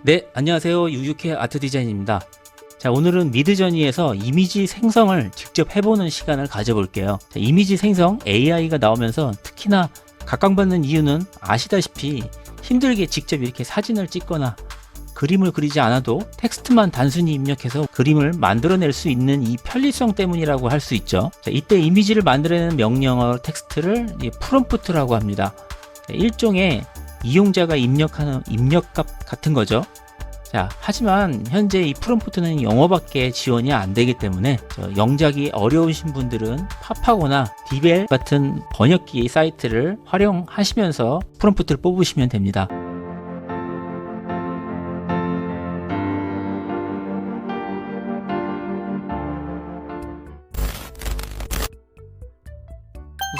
네, 안녕하세요. 유유케 아트 디자인입니다. 자, 오늘은 미드저니에서 이미지 생성을 직접 해보는 시간을 가져볼게요. 자, 이미지 생성 AI가 나오면서 특히나 각광받는 이유는 아시다시피 힘들게 직접 이렇게 사진을 찍거나 그림을 그리지 않아도 텍스트만 단순히 입력해서 그림을 만들어낼 수 있는 이 편리성 때문이라고 할 수 있죠. 자, 이때 이미지를 만들어내는 명령어 텍스트를 프롬프트라고 합니다. 자, 일종의 이용자가 입력하는 입력값 같은 거죠. 자, 하지만 현재 이 프롬프트는 영어밖에 지원이 안 되기 때문에 영작이 어려우신 분들은 팝하거나 디벨 같은 번역기 사이트를 활용하시면서 프롬프트를 뽑으시면 됩니다.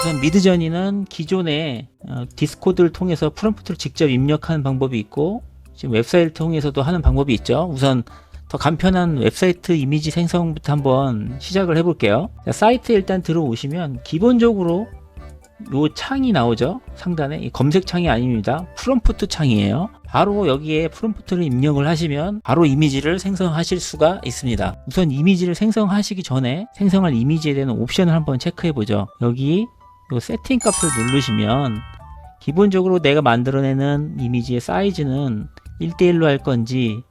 우선 미드저니는 기존에 디스코드를 통해서 프롬프트를 직접 입력하는 방법이 있고 지금 웹사이트를 통해서도 하는 방법이 있죠. 우선 더 간편한 웹사이트 이미지 생성부터 한번 시작을 해볼게요. 자, 사이트에 일단 들어오시면 기본적으로 요 창이 나오죠. 상단에 이 검색 창이 아닙니다. 프롬프트 창이에요. 바로 여기에 프롬프트를 입력을 하시면 바로 이미지를 생성하실 수가 있습니다. 우선 이미지를 생성하시기 전에 생성할 이미지에 대한 옵션을 한번 체크해 보죠. 여기 요 세팅 값을 누르시면 기본적으로 내가 만들어내는 이미지의 사이즈는 1:1로 할 건지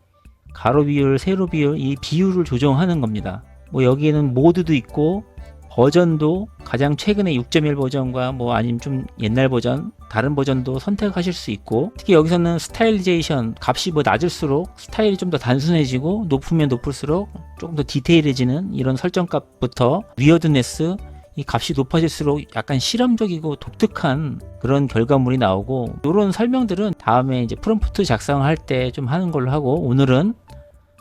가로 비율, 세로 비율, 이 비율을 조정하는 겁니다. 뭐 여기에는 모드도 있고 버전도 가장 최근에 6.1 버전과 뭐 아니면 좀 옛날 버전, 다른 버전도 선택하실 수 있고 특히 여기서는 스타일리제이션 값이 뭐 낮을수록 스타일이 좀 더 단순해지고 높으면 높을수록 조금 더 디테일해지는 이런 설정 값부터 위어드네스 이 값이 높아질수록 약간 실험적이고 독특한 그런 결과물이 나오고 이런 설명들은 다음에 이제 프롬프트 작성할 때 좀 하는 걸로 하고 오늘은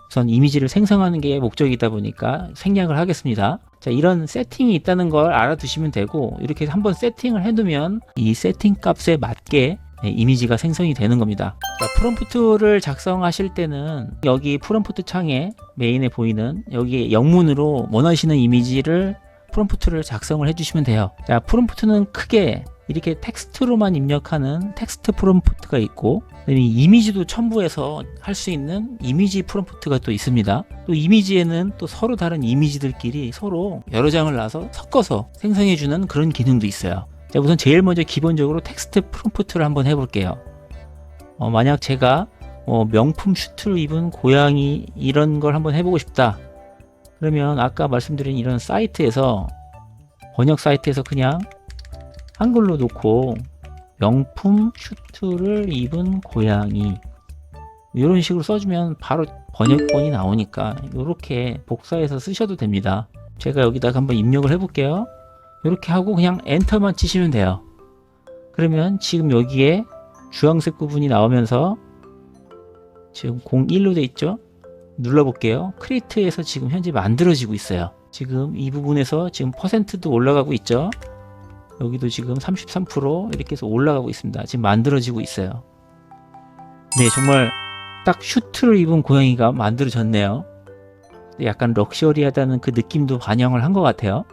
우선 이미지를 생성하는 게 목적이다 보니까 생략을 하겠습니다. 자, 이런 세팅이 있다는 걸 알아두시면 되고 이렇게 한번 세팅을 해두면 이 세팅 값에 맞게 이미지가 생성이 되는 겁니다. 자, 프롬프트를 작성하실 때는 여기 프롬프트 창에 메인에 보이는 여기 영문으로 원하시는 이미지를 프롬프트를 작성을 해주시면 돼요. 자, 프롬프트는 크게 이렇게 텍스트로만 입력하는 텍스트 프롬프트가 있고 이미지도 첨부해서 할 수 있는 이미지 프롬프트가 또 있습니다. 또 이미지에는 또 서로 다른 이미지들끼리 서로 여러 장을 놔서 섞어서 생성해주는 그런 기능도 있어요. 자, 우선 제일 먼저 기본적으로 텍스트 프롬프트를 한번 해볼게요. 만약 제가 명품 슈트를 입은 고양이 이런 걸 한번 해보고 싶다. 그러면 아까 말씀드린 이런 사이트에서 번역 사이트에서 그냥 한글로 놓고 명품 슈트를 입은 고양이 이런 식으로 써주면 바로 번역본이 나오니까 이렇게 복사해서 쓰셔도 됩니다. 제가 여기다가 한번 입력을 해볼게요. 이렇게 하고 그냥 엔터만 치시면 돼요. 그러면 지금 여기에 주황색 부분이 나오면서 지금 01로 돼 있죠. 눌러볼게요. 크리에이트에서 지금 현재 만들어지고 있어요. 지금 이 부분에서 지금 퍼센트도 올라가고 있죠. 여기도 지금 33% 이렇게 해서 올라가고 있습니다. 지금 만들어지고 있어요. 네, 정말 딱 슈트를 입은 고양이가 만들어졌네요. 약간 럭셔리하다는 그 느낌도 반영을 한 것 같아요.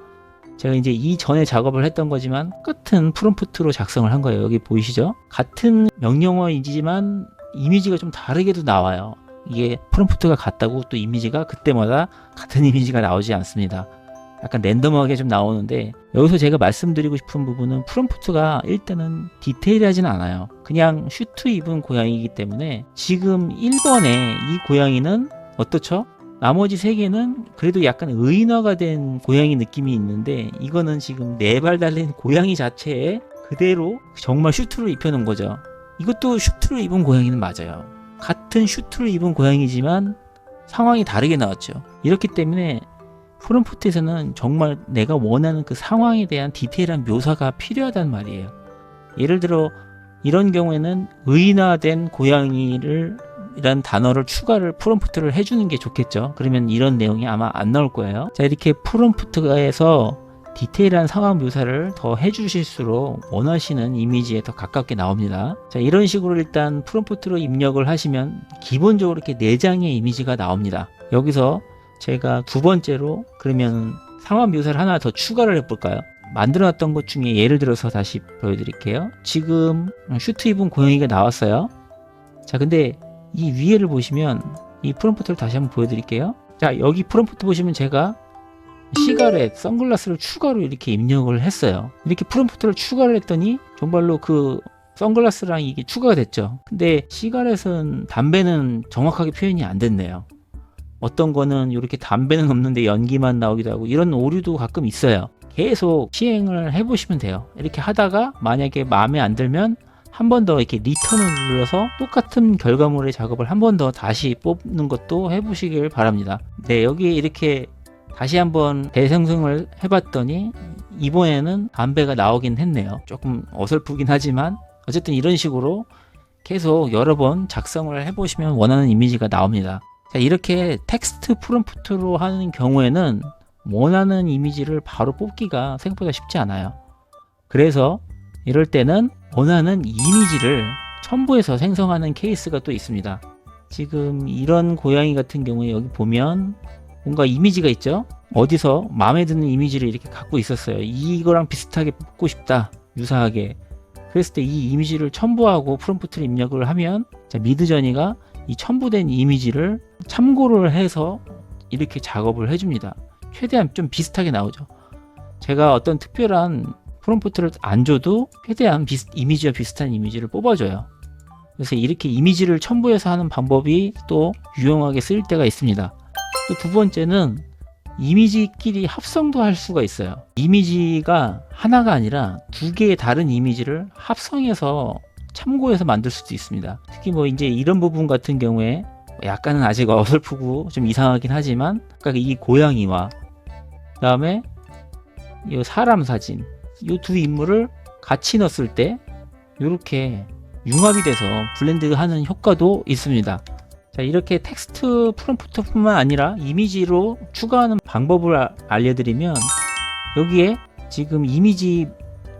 제가 이제 이전에 작업을 했던 거지만 똑같은 프롬프트로 작성을 한 거예요. 여기 보이시죠? 같은 명령어이지만 이미지가 좀 다르게도 나와요. 이게 프롬프트가 같다고 또 이미지가 그때마다 같은 이미지가 나오지 않습니다. 약간 랜덤하게 좀 나오는데 여기서 제가 말씀드리고 싶은 부분은 프롬프트가 일단은 디테일하진 않아요. 그냥 슈트 입은 고양이이기 때문에 지금 1번에 이 고양이는 어떻죠? 나머지 3개는 그래도 약간 의인화가 된 고양이 느낌이 있는데 이거는 지금 4발 달린 고양이 자체에 그대로 정말 슈트를 입혀놓은 거죠. 이것도 슈트를 입은 고양이는 맞아요. 같은 슈트를 입은 고양이지만 상황이 다르게 나왔죠. 이렇기 때문에 프롬프트에서는 정말 내가 원하는 그 상황에 대한 디테일한 묘사가 필요하단 말이에요. 예를 들어 이런 경우에는 의인화된 고양이를 이란 단어를 추가를 프롬프트를 해주는 게 좋겠죠. 그러면 이런 내용이 아마 안 나올 거예요. 자, 이렇게 프롬프트에서 디테일한 상황 묘사를 더 해주실수록 원하시는 이미지에 더 가깝게 나옵니다. 자, 이런 식으로 일단 프롬프트로 입력을 하시면 기본적으로 이렇게 4장의 이미지가 나옵니다. 여기서 제가 두 번째로 그러면 상황 묘사를 하나 더 추가를 해볼까요? 만들어놨던 것 중에 예를 들어서 다시 보여드릴게요. 지금 슈트 입은 고양이가 나왔어요. 자, 근데 이 위에를 보시면 이 프롬프트를 다시 한번 보여드릴게요. 자, 여기 프롬프트 보시면 제가 시가렛, 선글라스를 추가로 이렇게 입력을 했어요. 이렇게 프롬프트를 추가를 했더니 정말로 그 선글라스랑 이게 추가가 됐죠. 근데 시가렛은 담배는 정확하게 표현이 안 됐네요. 어떤 거는 이렇게 담배는 없는데 연기만 나오기도 하고 이런 오류도 가끔 있어요. 계속 시행을 해보시면 돼요. 이렇게 하다가 만약에 마음에 안 들면 한 번 더 이렇게 리턴을 눌러서 똑같은 결과물의 작업을 한 번 더 다시 뽑는 것도 해보시길 바랍니다. 네, 여기 이렇게 다시 한번 재생성을 해봤더니 이번에는 담배가 나오긴 했네요. 조금 어설프긴 하지만 어쨌든 이런 식으로 계속 여러 번 작성을 해보시면 원하는 이미지가 나옵니다. 자, 이렇게 텍스트 프롬프트로 하는 경우에는 원하는 이미지를 바로 뽑기가 생각보다 쉽지 않아요. 그래서 이럴 때는 원하는 이미지를 첨부해서 생성하는 케이스가 또 있습니다. 지금 이런 고양이 같은 경우에 여기 보면 뭔가 이미지가 있죠? 어디서 마음에 드는 이미지를 이렇게 갖고 있었어요. 이거랑 비슷하게 뽑고 싶다, 유사하게. 그랬을 때 이 이미지를 첨부하고 프롬프트를 입력을 하면 미드저니가 이 첨부된 이미지를 참고를 해서 이렇게 작업을 해줍니다. 최대한 좀 비슷하게 나오죠. 제가 어떤 특별한 프롬프트를 안 줘도 최대한 이미지와 비슷한 이미지를 뽑아줘요. 그래서 이렇게 이미지를 첨부해서 하는 방법이 또 유용하게 쓰일 때가 있습니다. 또 두 번째는 이미지끼리 합성도 할 수가 있어요. 이미지가 하나가 아니라 두 개의 다른 이미지를 합성해서 참고해서 만들 수도 있습니다. 특히 뭐 이제 이런 부분 같은 경우에 약간은 아직 어설프고 좀 이상하긴 하지만 아까 이 고양이와 그 다음에 이 사람 사진, 이 두 인물을 같이 넣었을 때 이렇게 융합이 돼서 블렌드하는 효과도 있습니다. 자, 이렇게 텍스트 프롬프트뿐만 아니라 이미지로 추가하는 방법을 알려드리면 여기에 지금 이미지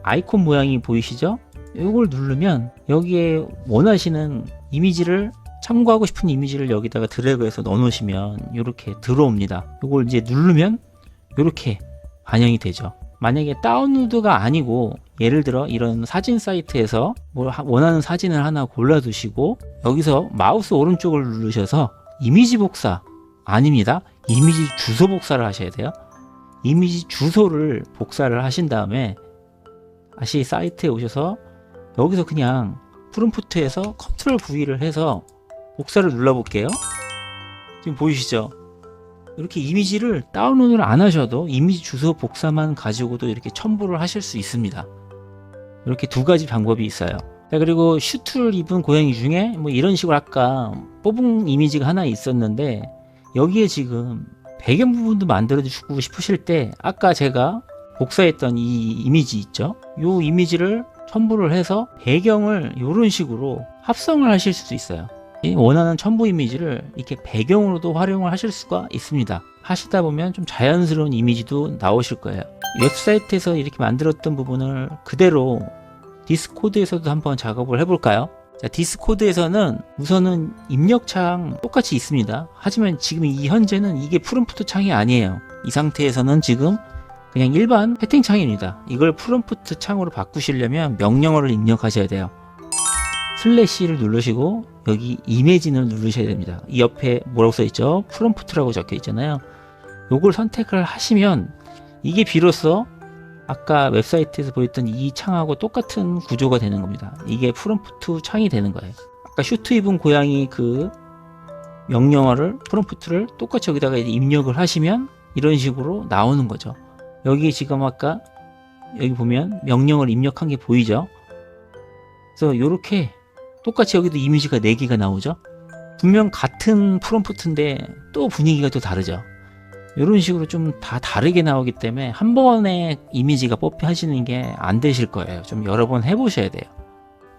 아이콘 모양이 보이시죠? 이걸 누르면 여기에 원하시는 이미지를 참고하고 싶은 이미지를 여기다가 드래그해서 넣어 놓으시면 이렇게 들어옵니다. 이걸 이제 누르면 이렇게 반영이 되죠. 만약에 다운로드가 아니고 예를 들어 이런 사진 사이트에서 원하는 사진을 하나 골라 두시고 여기서 마우스 오른쪽을 누르셔서 이미지 복사 아닙니다. 이미지 주소 복사를 하셔야 돼요. 이미지 주소를 복사를 하신 다음에 다시 사이트에 오셔서 여기서 그냥 프롬프트에서 컨트롤 V를 해서 복사를 눌러 볼게요. 지금 보이시죠? 이렇게 이미지를 다운로드를 안 하셔도 이미지 주소 복사만 가지고도 이렇게 첨부를 하실 수 있습니다. 이렇게 두 가지 방법이 있어요. 자, 그리고 슈트를 입은 고양이 중에 뭐 이런 식으로 아까 뽑은 이미지가 하나 있었는데 여기에 지금 배경 부분도 만들어 주고 싶으실 때 아까 제가 복사했던 이 이미지 있죠? 이 이미지를 첨부를 해서 배경을 이런 식으로 합성을 하실 수도 있어요. 원하는 첨부 이미지를 이렇게 배경으로도 활용을 하실 수가 있습니다. 하시다 보면 좀 자연스러운 이미지도 나오실 거예요. 웹사이트에서 이렇게 만들었던 부분을 그대로 디스코드에서도 한번 작업을 해볼까요? 자, 디스코드에서는 우선은 입력창 똑같이 있습니다. 하지만 지금 이 현재는 이게 프롬프트 창이 아니에요. 이 상태에서는 지금 그냥 일반 채팅창입니다. 이걸 프롬프트 창으로 바꾸시려면 명령어를 입력하셔야 돼요. 슬래시를 누르시고 여기 이미지를 누르셔야 됩니다. 이 옆에 뭐라고 써있죠? 프롬프트라고 적혀 있잖아요. 요걸 선택을 하시면 이게 비로소 아까 웹사이트에서 보였던 이 창하고 똑같은 구조가 되는 겁니다. 이게 프롬프트 창이 되는 거예요. 아까 슈트 입은 고양이 그 명령어를 프롬프트를 똑같이 여기다가 입력을 하시면 이런 식으로 나오는 거죠. 여기 지금 아까 여기 보면 명령어를 입력한 게 보이죠? 그래서 이렇게 똑같이 여기도 이미지가 4개가 나오죠. 분명 같은 프롬프트인데 또 분위기가 또 다르죠. 이런 식으로 좀 다 다르게 나오기 때문에 한 번에 이미지가 뽑히시는 게 안 되실 거예요. 좀 여러 번 해보셔야 돼요.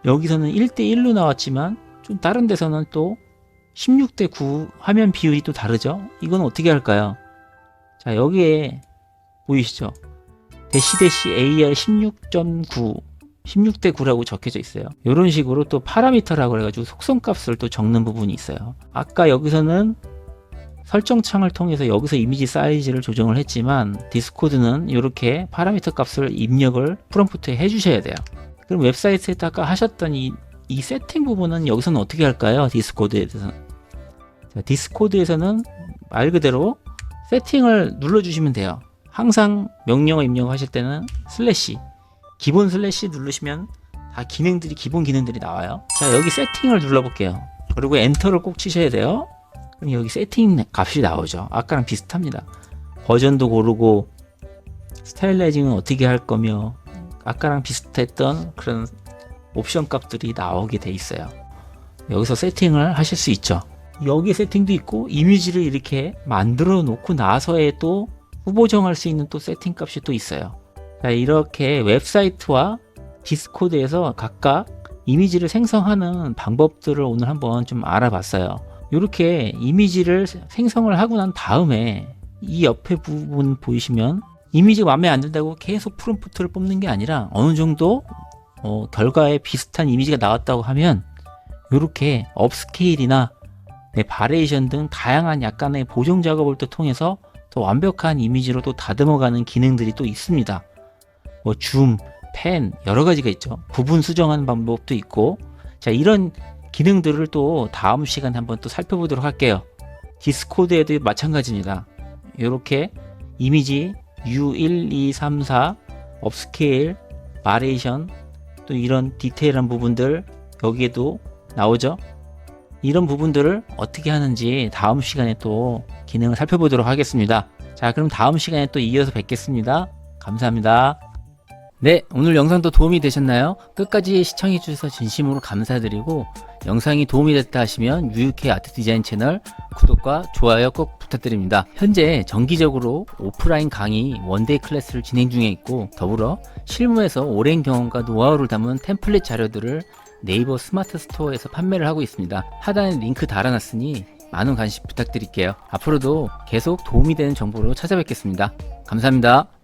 여기서는 1대1로 나왔지만 좀 다른 데서는 또 16대9 화면 비율이 또 다르죠. 이건 어떻게 할까요? 자, 여기에 보이시죠? AR 16.9 16대9라고 적혀져 있어요. 이런 식으로 또 파라미터라고 해가지고 속성값을 또 적는 부분이 있어요. 아까 여기서는 설정창을 통해서 여기서 이미지 사이즈를 조정을 했지만 디스코드는 이렇게 파라미터 값을 입력을 프롬프트에 해주셔야 돼요. 그럼 웹사이트에다가 하셨던 이 이 세팅 부분은 여기서는 어떻게 할까요? 디스코드에서는. 자, 디스코드에서는 말 그대로 세팅을 눌러주시면 돼요. 항상 명령어 입력하실 때는 슬래시, 기본 슬래시 누르시면 다 기능들이, 기본 기능들이 나와요. 자, 여기 세팅을 눌러볼게요. 그리고 엔터를 꼭 치셔야 돼요. 그럼 여기 세팅 값이 나오죠. 아까랑 비슷합니다. 버전도 고르고 스타일라이징은 어떻게 할 거며 아까랑 비슷했던 그런 옵션 값들이 나오게 돼 있어요. 여기서 세팅을 하실 수 있죠. 여기 세팅도 있고 이미지를 이렇게 만들어 놓고 나서에 또 후보 정할 수 있는 또 세팅 값이 또 있어요. 자, 이렇게 웹사이트와 디스코드에서 각각 이미지를 생성하는 방법들을 오늘 한번 좀 알아봤어요. 이렇게 이미지를 생성을 하고 난 다음에 이 옆에 부분 보이시면 이미지가 마음에 안 든다고 계속 프롬프트를 뽑는 게 아니라 어느 정도 결과에 비슷한 이미지가 나왔다고 하면 이렇게 업스케일이나 바레이션 등 다양한 약간의 보정 작업을 또 통해서 더 완벽한 이미지로 또 다듬어가는 기능들이 또 있습니다. 뭐 줌, 펜 여러 가지가 있죠. 부분 수정하는 방법도 있고, 자, 이런 기능들을 또 다음 시간에 한번 또 살펴보도록 할게요. 디스코드에도 마찬가지입니다. 이렇게 이미지 U1, 2, 3, 4 업스케일, 바레이션 또 이런 디테일한 부분들 여기에도 나오죠. 이런 부분들을 어떻게 하는지 다음 시간에 또 기능을 살펴보도록 하겠습니다. 자, 그럼 다음 시간에 또 이어서 뵙겠습니다. 감사합니다. 네, 오늘 영상도 도움이 되셨나요? 끝까지 시청해 주셔서 진심으로 감사드리고, 영상이 도움이 됐다 하시면 UUK 아트 디자인 채널 구독과 좋아요 꼭 부탁드립니다. 현재 정기적으로 오프라인 강의 원데이 클래스를 진행 중에 있고, 더불어 실무에서 오랜 경험과 노하우를 담은 템플릿 자료들을 네이버 스마트 스토어에서 판매를 하고 있습니다. 하단에 링크 달아놨으니 많은 관심 부탁드릴게요. 앞으로도 계속 도움이 되는 정보로 찾아뵙겠습니다. 감사합니다.